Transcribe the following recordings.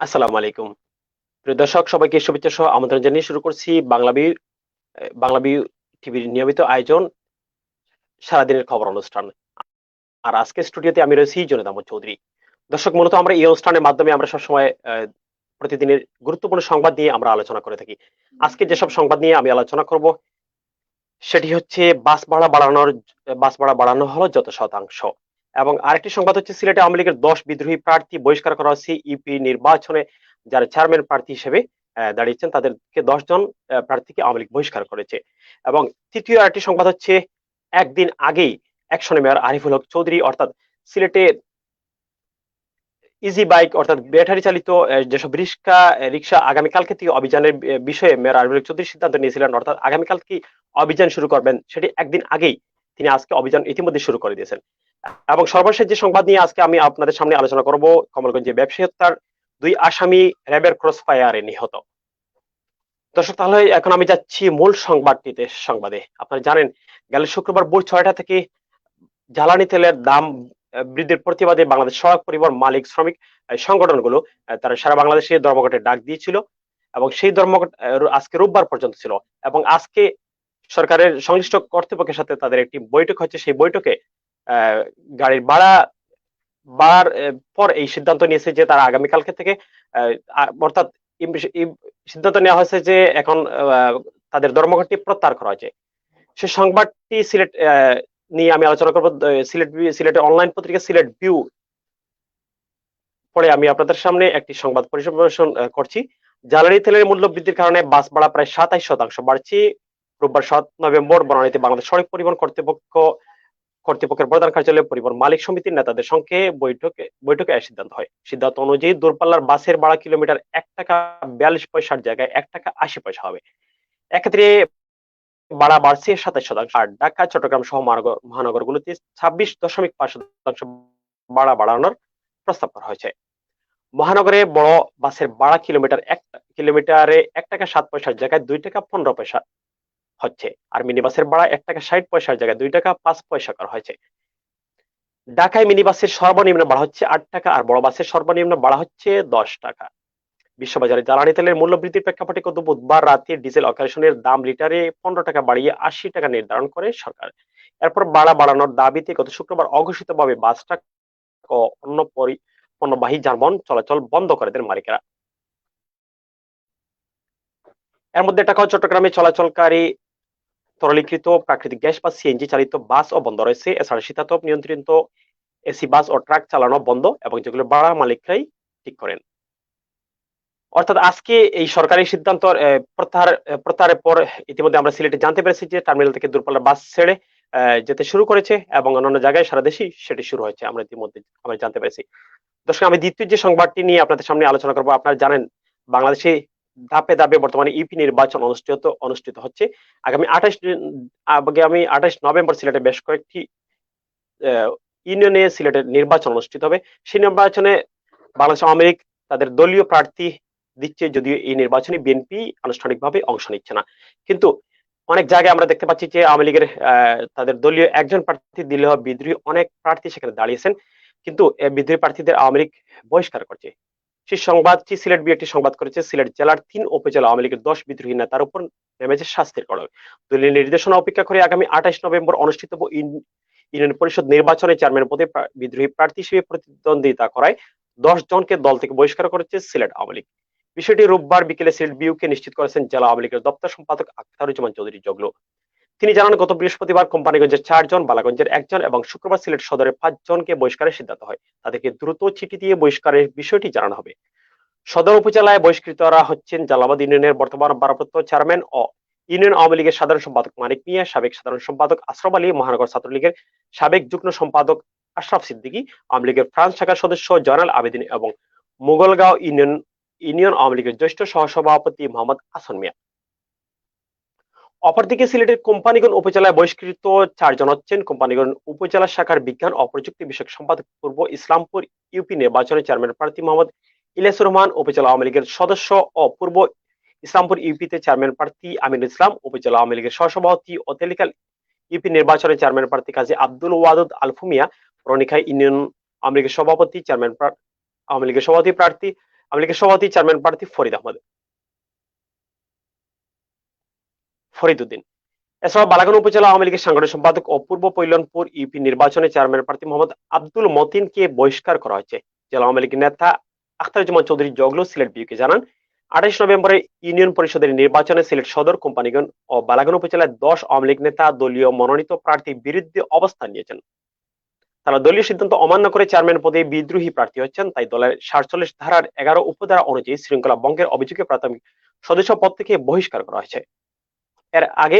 আসসালামু আলাইকুম। প্রিয় দর্শক, সবাইকে শুভেচ্ছা সহ আমন্ত্রণ জানিয়ে শুরু করছি বাংলাভিউ টিভির নিয়মিত আয়োজন সারাদিনের খবর অনুষ্ঠান। আর আজকে স্টুডিওতে আমি রয়েছি জনিত আহমদ চৌধুরী। দর্শক, মূলত আমরা এই অনুষ্ঠানের মাধ্যমে আমরা সবসময় প্রতিদিনের গুরুত্বপূর্ণ সংবাদ নিয়ে আমরা আলোচনা করে থাকি। আজকে যেসব সংবাদ নিয়ে আমি আলোচনা করব সেটি হচ্ছে বাস ভাড়া বাড়ানো হলো যত শতাংশ। এবং আরেকটি সংবাদ হচ্ছে সিলেটে আওয়ামী লীগের 10 বিদ্রোহী প্রার্থী বহিষ্কার করা হচ্ছে ইউপি নির্বাচনে। যারা চেয়ারম্যান প্রার্থী হিসেবে দাঁড়িয়েছেন তাদেরকে 10 জন প্রার্থীকে আওয়ামী লীগ বহিষ্কার করেছে। এবং তৃতীয় আরেকটি সংবাদ হচ্ছে একদিন আগেই অ্যাকশনে মেয়র আরিফুল হক চৌধুরী অর্থাৎ সিলেটে ইজি বাইক অর্থাৎ ব্যাটারি চালিত যেসব রিক্সা আগামীকালকে থেকে অভিযানের বিষয়ে মেয়র আরিফুল হক চৌধুরী সিদ্ধান্ত নিয়েছিলেন, অর্থাৎ আগামীকাল কি অভিযান শুরু করবেন সেটি একদিন আগেই তিনি আজকে অভিযান ইতিমধ্যে শুরু করে দিয়েছেন। এবং সর্বশেষ যে সংবাদ নিয়ে আজকে আমি আপনাদের সামনে আলোচনা করব, কমলগঞ্জে ব্যবসায়ী হত্যার 2 আসামি র্যাবের ক্রস ফায়ারে নিহত। দর্শক, তাহলে এখন আমি যাচ্ছি মূল সংবাদে। আপনারা জানেন, গেল শুক্রবার ভোর 6টা থেকে জ্বালানি তেলের দাম বৃদ্ধির প্রতিবাদে বাংলাদেশ সড়ক পরিবহন মালিক শ্রমিক সংগঠনগুলো তারা সারা বাংলাদেশে ধর্মঘটের ডাক দিয়েছিল। এবং সেই ধর্মঘট আজকে রোববার পর্যন্ত ছিল। এবং আজকে সরকারের সংশ্লিষ্ট কর্তৃপক্ষের সাথে তাদের একটি বৈঠক হচ্ছে। সেই বৈঠকে গাড়ির ভাড়া বাড়ার পর এই সিদ্ধান্ত নিয়েছে যে তারা আগামীকালকে থেকে অর্থাৎ সিদ্ধান্ত নেওয়া হয়েছে যে এখন তাদের ধর্মঘটটি প্রত্যাহার করা হয়েছে। সে সংবাদটি সিলেট নিয়ে আমি আলোচনা করব। সিলেটের অনলাইন পত্রিকা সিলেট ভিউ পরে আমি আপনাদের সামনে একটি সংবাদ পরিবেশন করছি। জ্বালানি তেলের মূল্য বৃদ্ধির কারণে বাস ভাড়া প্রায় 27% বাড়ছে। রোববার 7 নভেম্বর বনানীতে বাংলাদেশ সড়ক পরিবহন কর্তৃপক্ষের প্রধান কার্যালয়ে পরিবহন মালিক সমিতির নেতাদের সঙ্গে বৈঠকে এই সিদ্ধান্ত হয়। সিদ্ধান্ত অনুযায়ী দূরপাল্লার বাসের ভাড়া কিলোমিটার 1 টাকা 42 পয়সার জায়গায় 1 টাকা 80 পয়সা হবে। এক্ষেত্রে ভাড়া বাড়ছে 27%। আর ঢাকা, চট্টগ্রাম সহ মহানগরগুলোতে 26.5% ভাড়া বাড়ানোর প্রস্তাব করা হয়েছে। মহানগরে বড় বাসের ভাড়া কিলোমিটারে 1 টাকা 7 পয়সার জায়গায় 2 টাকা 15 পয়সা হচ্ছে। আর মিনি বাসের ভাড়া 1 টাকা 60 পয়সার জায়গায় 2 টাকা 5 পয়সা করা হয়েছে। ঢাকায় মিনি বাসের সর্বনিম্ন ভাড়া হচ্ছে 8 টাকা, আর বড় বাসের সর্বনিম্ন ভাড়া হচ্ছে 10 টাকা। বিশ্ববাজারে জ্বালানি তেলের মূল্য বৃদ্ধির প্রেক্ষাপটে গত বুধবার রাতে ডিজেল অকেশনের দাম লিটারে 15 টাকা বাড়িয়ে 80 টাকা নির্ধারণ করে সরকার। এরপর ভাড়া বাড়ানোর দাবিতে গত শুক্রবার অঘোষিতভাবে বাস ট্রাক ও অন্য পণ্যবাহী যানবাহন চলাচল বন্ধ করে দেন মালিকেরা। এর মধ্যে ঢাকা ও চট্টগ্রামে চলাচলকারী তরলীকৃত প্রাকৃতিক গ্যাস বা সিএনজি চালিত বাসও বন্ধ রয়েছে। এছাড়া শীতাতপ নিয়ন্ত্রিত এসি বাস ও ট্রাক চালানো বন্ধ, এবং যেগুলো ভাড়া মালিকরাই ঠিক করেন। অর্থাৎ আজকে এই সরকারি সিদ্ধান্ত প্রত্যাহারের পর ইতিমধ্যে আমরা সিলেটে জানতে পেরেছি যে টার্মিনাল থেকে দূরপাল্লার বাস ছেড়ে যেতে শুরু করেছে, এবং অন্যান্য জায়গায় সারা দেশেই সেটি শুরু হয়েছে আমরা ইতিমধ্যে আমরা জানতে পেরেছি। দর্শক, আমি দ্বিতীয় যে সংবাদটি নিয়ে আপনাদের সামনে আলোচনা করবো। আপনারা জানেন, বাংলাদেশে ধাপে ধাপে বর্তমানে ইউপি নির্বাচন অনুষ্ঠিত হচ্ছে। আগামী 28 নভেম্বর সিলেটে বেশ কয়েকটি ইউনিয়নে সিলেটের নির্বাচন অনুষ্ঠিত হবে। সেই নির্বাচনে বাংলাদেশ আওয়ামী লীগ তাদের দলীয় প্রার্থী দিচ্ছে, যদিও এই নির্বাচনে বিএনপি আনুষ্ঠানিকভাবে অংশ নিচ্ছে না। কিন্তু অনেক জায়গায় আমরা দেখতে পাচ্ছি যে আওয়ামী লীগের তাদের দলীয় একজন প্রার্থী দিলেও বিদ্রোহী অনেক প্রার্থী সেখানে দাঁড়িয়েছেন, কিন্তু বিদ্রোহী প্রার্থীদের আওয়ামী লীগ বহিষ্কার করছে। সেই সংবাদটি সিলেট বি একটি সংবাদ করেছে। সিলেট জেলার 3 উপজেলা আওয়ামী লীগের 10 বিদ্রোহী নেতার উপর নেমেছে শাস্তির কড়াই। দলীয় নির্দেশনা অপেক্ষা করে আগামী 28 নভেম্বর অনুষ্ঠিত ইউনিয়ন পরিষদ নির্বাচনে চেয়ারম্যান পদে বিদ্রোহী প্রার্থী হিসেবে প্রতিদ্বন্দ্বিতা করায় 10 জনকে দল থেকে বহিষ্কার করেছে সিলেট আওয়ামী লীগ। বিষয়টি রোববার বিকেলে সিলেট বিউকে নিশ্চিত করেছেন জেলা আওয়ামী লীগের দপ্তর সম্পাদক আখতারুজ্জামান চৌধুরী জগলু। তিনি জানান, গত বৃহস্পতিবার কোম্পানিগঞ্জের 4 জন, বালাগঞ্জের 1 জন এবং শুক্রবার সিলেট সদরের 5 জনকে বহিষ্কারের সিদ্ধান্ত হয়। তাদেরকে দ্রুত চিঠি দিয়ে বহিষ্কারের বিষয়টি জানানো হবে। সদর উপজেলায় বহিষ্কৃতরা হচ্ছেন জালালাবাদ ইউনিয়নের বর্তমান ভারপ্রাপ্ত চেয়ারম্যান ও ইউনিয়ন আওয়ামী লীগের সাধারণ সম্পাদক মানিক মিয়া, সাবেক সাধারণ সম্পাদক আশরাফ আলী, মহানগর ছাত্রলীগের সাবেক যুগ্ম সম্পাদক আশরাফ সিদ্দিকী, আওয়ামী লীগের ফ্রান্স শাখার সদস্য জয়নাল আবেদিন এবং মোগলগাঁও ইউনিয়ন আওয়ামী লীগের জ্যেষ্ঠ সহসভাপতি মোহাম্মদ হাসান মিয়া। অপরদিকে সিলেটের কোম্পানিগঞ্জ উপজেলায় বহিষ্কৃত 4 জন হচ্ছেন কোম্পানিগঞ্জ উপজেলা শাখার বিজ্ঞান ও প্রযুক্তি বিষয়ক সম্পাদক, পূর্ব ইসলামপুর ইউপি নির্বাচনে চেয়ারম্যান প্রার্থী মোহাম্মদ ইলিয়াসুর রহমান, উপজেলা আওয়ামী লীগের সদস্য ও পূর্ব ইসলামপুর ইউপিতে চেয়ারম্যান প্রার্থী আমিনুল ইসলাম, উপজেলা আওয়ামী লীগের সহসভাপতি ও তেলিকাল ইউপি নির্বাচনে চেয়ারম্যান প্রার্থী কাজী আব্দুল ওয়াদুদ আলফুমিয়া, রনিখাই ইউনিয়ন আওয়ামী লীগের সভাপতি প্রার্থী আওয়ামী লীগের সভাপতি চেয়ারম্যান প্রার্থী ফরিদ উদ্দিন। এছাড়াও বালাগঞ্জ উপজেলা আওয়ামী লীগের সাংগঠনিক সম্পাদক ও পূর্ব পৈলনপুর ইউপি নির্বাচনে চেয়ারম্যান প্রার্থী মোহাম্মদ আব্দুল মতিনকে বহিষ্কার করা হয়েছে। জেলা আওয়ামী লীগের নেতা আখতারুজ্জামান চৌধুরী জগলু সিলেট বিউকে জানান, 28 নভেম্বরে ইউনিয়ন পরিষদের নির্বাচনে সিলেট সদর, কোম্পানিগঞ্জ ও বালাগঞ্জ উপজেলায় 10 আওয়ামী লীগ নেতা দলীয় মনোনীত প্রার্থীর বিরুদ্ধে অবস্থান নিয়েছেন। তারা দলীয় সিদ্ধান্ত অমান্য করে চেয়ারম্যান পদে বিদ্রোহী প্রার্থী হচ্ছেন। তাই দলের 47 ধারার 11 উপধারা অনুযায়ী শৃঙ্খলা ভঙ্গের অভিযোগে প্রাথমিক সদস্য পদ থেকে বহিষ্কার করা হয়েছে। এর আগে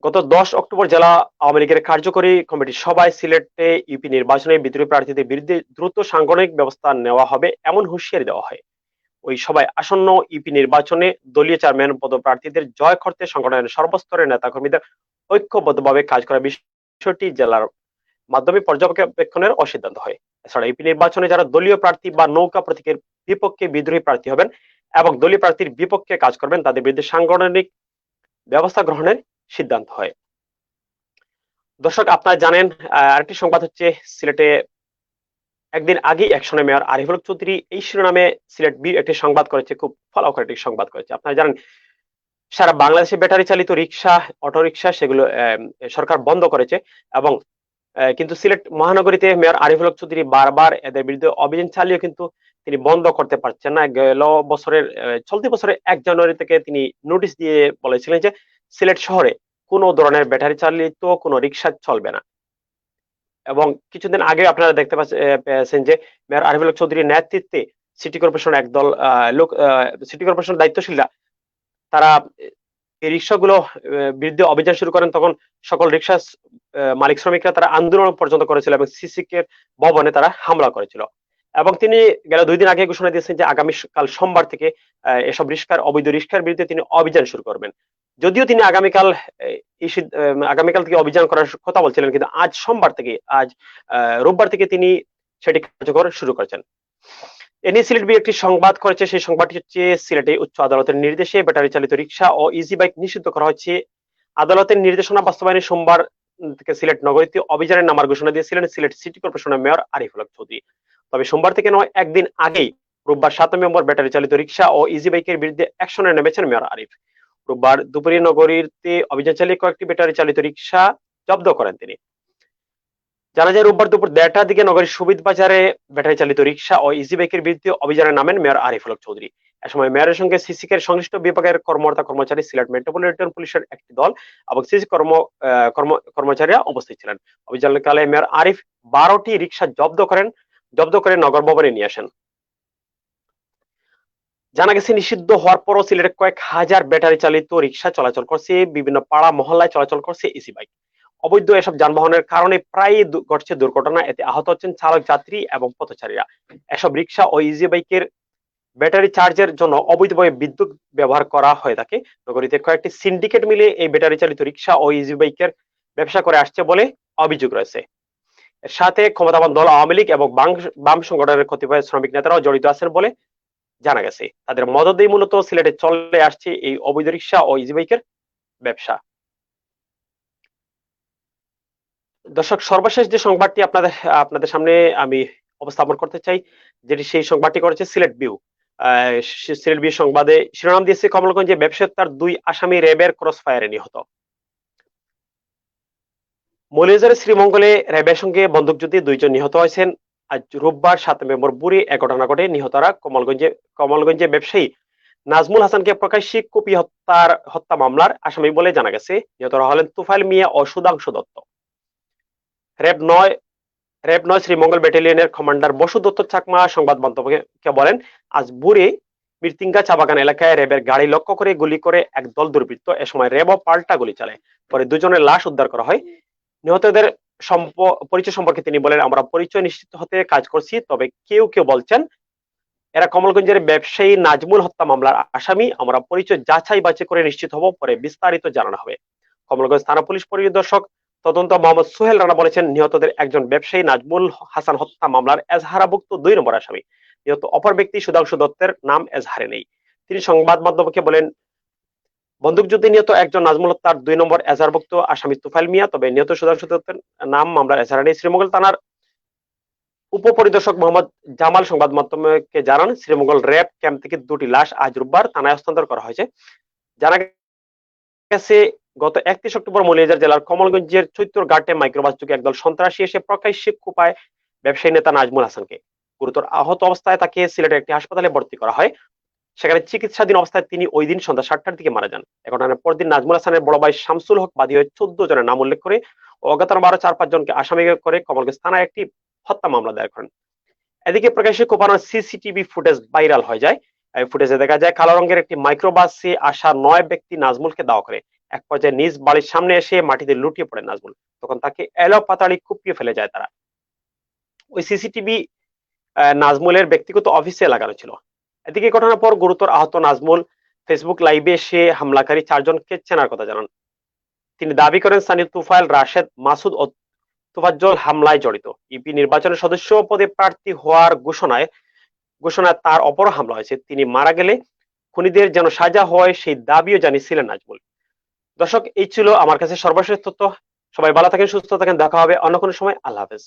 গত 10 অক্টোবর জেলা আওয়ামী লীগের কার্যকরী কমিটির সভায় সিলেটে ইউপি নির্বাচনে বিদ্রোহী প্রার্থীদের বিরুদ্ধে দ্রুত সাংগঠনিক ব্যবস্থা নেওয়া হবে এমন হুঁশিয়ারি দেওয়া হয়। ওই সভায় আসন্ন ইউপি নির্বাচনে দলীয় চেয়ারম্যান পদপ্রার্থীদের জয় করতে সংগঠনের সর্বস্তরের নেতাকর্মীদের ঐক্যবদ্ধভাবে কাজ করার বিষয়টি জেলার মাধ্যমে পর্যবেক্ষণের সিদ্ধান্ত হয়। এছাড়া ইউপি নির্বাচনে যারা দলীয় প্রার্থী বা নৌকা প্রতীকের বিপক্ষে বিদ্রোহী প্রার্থী হবেন এবং দলীয় প্রার্থীর বিপক্ষে কাজ করবেন, তাদের বিরুদ্ধে সাংগঠনিক ব্যবস্থা গ্রহণের সিদ্ধান্ত হয়। দর্শক, আপনারা জানেন, আরেকটি সংবাদ হচ্ছে, সিলেটে একদিন আগে অ্যাকশনে মেয়র আরিফুল হক চৌধুরী এই শিরোনামে সিলেট বি একটি সংবাদ করেছে, খুব ফলাও একটি সংবাদ করেছে। আপনারা জানেন, সারা বাংলাদেশে ব্যাটারি চালিত রিক্সা, অটো রিক্সা সেগুলো সরকার বন্ধ করেছে এবং কিন্তু সিলেট মহানগরীতে মেয়র আরিফুল হক চৌধুরী বারবার এদের বিরুদ্ধে অভিযান চালিয়ে কিন্তু তিনি বন্ধ করতে পারছেন না। গেল বছরের চলতি বছরের 1 জানুয়ারি থেকে তিনি নোটিশ দিয়ে বলেছিলেন যে সিলেট শহরে কোনো ধরনের ব্যাটারি চালিত কোনো রিক্সা চলবে না। এবং কিছুদিন আগে আপনারা দেখতে পেয়েছেন যে মেয়র আরিফুল হক চৌধুরীর নেতৃত্বে সিটি কর্পোরেশন একদল লোক, সিটি কর্পোরেশন দায়িত্বশীলরা, তারা এই রিক্সাগুলো বিরুদ্ধে অভিযান শুরু করেন। তখন সকল রিক্সা মালিক শ্রমিকরা তারা আন্দোলন পর্যন্ত করেছিল এবং সিসিকে ভবনে তারা হামলা করেছিল। এবং তিনি গেল 2 দিন আগে ঘোষণা দিয়েছেন যে আগামীকাল সোমবার থেকে এসব রিক্সার, অবৈধ রিক্সার বিরুদ্ধে তিনি অভিযান শুরু করবেন। যদিও তিনি আগামীকাল থেকে অভিযান করার কথা বলছিলেন, কিন্তু আজ সোমবার থেকে, আজ রোববার থেকে তিনি সেটি কার্যকর শুরু করেছেন। এ নিয়ে সিলেট বি একটি সংবাদ করেছে। সেই সংবাদটি হচ্ছে, সিলেটে উচ্চ আদালতের নির্দেশে ব্যাটারি চালিত রিক্সা ও ইজি বাইক নিষিদ্ধ করা হচ্ছে। আদালতের নির্দেশনা বাস্তবায়নে সোমবার থেকে সিলেট নগরীতে অভিযানের নামার ঘোষণা দিয়েছিলেন সিলেট সিটি কর্পোরেশনের মেয়র আরিফুল হক চৌধুরী। তবে সোমবার থেকে নয়, একদিন আগেই রোববার 7 নভেম্বর ব্যাটারি চালিত রিক্সা ও ইজি বাইকের বিরুদ্ধে অ্যাকশনে নেমেছেন মেয়র আরিফ। রোববার দুপুরে নগরীতে অভিযান চালিয়ে কয়েকটি ব্যাটারি চালিত রিক্সা জব্দ করেন তিনি। জানা যায়, রোববার দুপুর 1:30টার দিকে নগরীর সুবিধ বাজারে ব্যাটারি চালিত রিক্সা ও ইজি বাইকের বিরুদ্ধে অভিযানে নামেন মেয়র আরিফুল হক চৌধুরী। এ সময় মেয়রের সঙ্গে সিসিকের সংশ্লিষ্ট বিভাগের কর্মচারী, সিলেট মেট্রোপলিটন পুলিশের একটি দল এবং সিসি কর্মচারীরা উপস্থিত ছিলেন। অভিযানকালে মেয়র আরিফ 12টি রিক্সা জব্দ করে নগর ভবনে নিয়ে আসেন। জানা গেছে, নিষিদ্ধ হওয়ার পরও সিলেটের কয়েক হাজার ব্যাটারি চালিত রিক্সা চলাচল করছে, বিভিন্ন পাড়া মহল্লায় চলাচল করছে ইজি বাইক। অবৈধ এসব যানবাহনের কারণে প্রায় ঘটছে দুর্ঘটনা, এতে আহত হচ্ছেন চালক, যাত্রী এবং পথচারীরা। এসব রিক্সা ও ইজি বাইকের ব্যাটারি চার্জের জন্য অবৈধভাবে বিদ্যুৎ ব্যবহার করা হয়ে থাকে। নগরীতে কয়েকটি সিন্ডিকেট মিলে এই ব্যাটারি চালিত রিক্সা ও ইজি বাইকের ব্যবসা করে আসছে বলে অভিযোগ রয়েছে। এর সাথে ক্ষমতাবান দল আওয়ামী লীগ এবং বাম সংগঠনের কতিপয় শ্রমিক নেতারাও জড়িত আছেন বলে জানা গেছে। তাদের মদদেই মূলত সিলেটে চলে আসছে এই অবৈধ রিক্সা ও ইজি বাইকের ব্যবসা। দর্শক, সর্বশেষ যে সংবাদটি আপনাদের সামনে আমি উপস্থাপন করতে চাই, যেটি সেই সংবাদটি করেছে সিলেট ভিউ। সিলেট ভিউ সংবাদে শিরোনাম দিয়েছে, কমলগঞ্জে ব্যবসায়ী তার 2 আসামি র্যাবের ক্রস ফায়ারে নিহত। মৌলভীবাজারের শ্রীমঙ্গলে র্যাবের সঙ্গে বন্দুকযুদ্ধে 2 জন নিহত হয়েছেন। আজ রোববার 7 নভেম্বর ভোরে এক ঘটনা ঘটে। নিহতরা কমলগঞ্জে ব্যবসায়ী নাজমুল হাসানকে প্রকাশ্যে কুপিয়ে হত্যা মামলার আসামি বলে জানা গেছে। নিহতরা হলেন তুফাইল মিয়া ও সুধাংশু দত্ত। র্যাব 9 শ্রীমঙ্গল ব্যাটালিয়নের কমান্ডার বসু দত্ত চাকমা সংবাদ মাধ্যমকে বলেন, আজ ভোরে মৃত্যুঙ্গা চা বাগান এলাকায় র্যাবের গাড়ি লক্ষ্য করে গুলি করে একদল দুর্বৃত্ত। এ সময় র্যাবও পাল্টা গুলি চালায়। পরে 2 জনের লাশ উদ্ধার করা হয়। নিহতদের পরিচয় সম্পর্কে তিনি বলেন, আমরা পরিচয় নিশ্চিত হতে কাজ করছি, তবে কেউ কেউ বলছেন এরা কমলগঞ্জের ব্যবসায়ী নাজমুল হত্যা মামলার আসামি। আমরা পরিচয় যাচাই বাছাই করে নিশ্চিত হব, পরে বিস্তারিত জানানো হবে। কমলগঞ্জ থানা পুলিশ পরিদর্শক তদন্ত মোহাম্মদ সোহেল রানা বলেছেন, নিহতদের একজন ব্যবসায়ী নাজমুল হাসান হত্যা মামলার এজাহারভুক্ত 2 নম্বর আসামি। নিহত অপর ব্যক্তি সুধাংশু দত্তের নাম এজাহারে নেই। তিনি সংবাদ মাধ্যমকে বলেন, বন্দুকযুদ্ধে নিহত একজন নাজমুল হত্যার 2 নম্বর এজাহারভুক্ত আসামি তুফাইল মিয়া, তবে নিহত সুধাংশু দত্তের নাম মামলার এজাহারে নেই। শ্রীমঙ্গল থানার উপপরিদর্শক মোহাম্মদ জামাল সংবাদ মাধ্যমকে জানান, শ্রীমঙ্গল র্যাব ক্যাম্প থেকে 2টি লাশ আজ রোববার থানায় হস্তান্তর করা হয়েছে। জানা গেছে, গত 31 অক্টোবর মৌলভীবাজার জেলার কমলগঞ্জের চৈত্রঘাটে মাইক্রোবাস যোগে একদল সন্ত্রাসী এসে প্রকাশ্যে কুপায় ব্যবসায়ী নেতা নাজমুল হাসানকে। গুরুতর আহত অবস্থায় তাকে সিলেটের একটি হাসপাতালে ভর্তি করা হয়। সেখানে চিকিৎসাধীন অবস্থায় তিনি ওই দিন সন্ধ্যা 7টার দিকে মারা যান। এ ঘটনার পরদিন নাজমুল হাসানের বড় ভাই শামসুল হক বাদী হয়ে 14 জনের নাম উল্লেখ করে অজ্ঞাতনামা আরো 4-5 জনকে আসামি করে কমলগঞ্জ থানায় একটি হত্যা মামলা দায়ের করেন। এদিকে প্রকাশ্যে কোপানোর সিসিটিভি ফুটেজ ভাইরাল হয়ে যায়। এই ফুটেজে দেখা যায় কালো রঙের একটি মাইক্রোবাসে আসা 9 ব্যক্তি নাজমুলকে দাওয়া করে। এক পর্যায়ে নিজ বাড়ির সামনে এসে মাটিতে লুটিয়ে পড়ে নাজমুল। তখন তাকে এলোপাতাড়ি কুপিয়ে ফেলে যায় তারা। ওই সিসিটিভি নাজমুলের ব্যক্তিগত অফিসে লাগানো ছিল। এদিকে ঘটনার পর গুরুতর আহত নাজমুল ফেসবুক লাইভে এসে হামলাকারী 4 জনকে চেনার কথা জানান। তিনি দাবি করেন স্থানীয় তুফাইল, রাশেদ, মাসুদ ও তোফাজ্জল হামলায় জড়িত। ইপি নির্বাচনের সদস্য পদে প্রার্থী হওয়ার ঘোষণায় তার অপর হামলা হয়েছে। তিনি মারা গেলে খুনিদের যেন সাজা হয় সেই দাবিও জানিয়েছিলেন নাজমুল। দর্শক, এই ছিল আমার কাছে সর্বশেষ তথ্য। সবাই ভালো থাকেন, সুস্থ থাকেন, দেখা হবে অন্য কোনো সময়। আল্লাহ হাফেজ।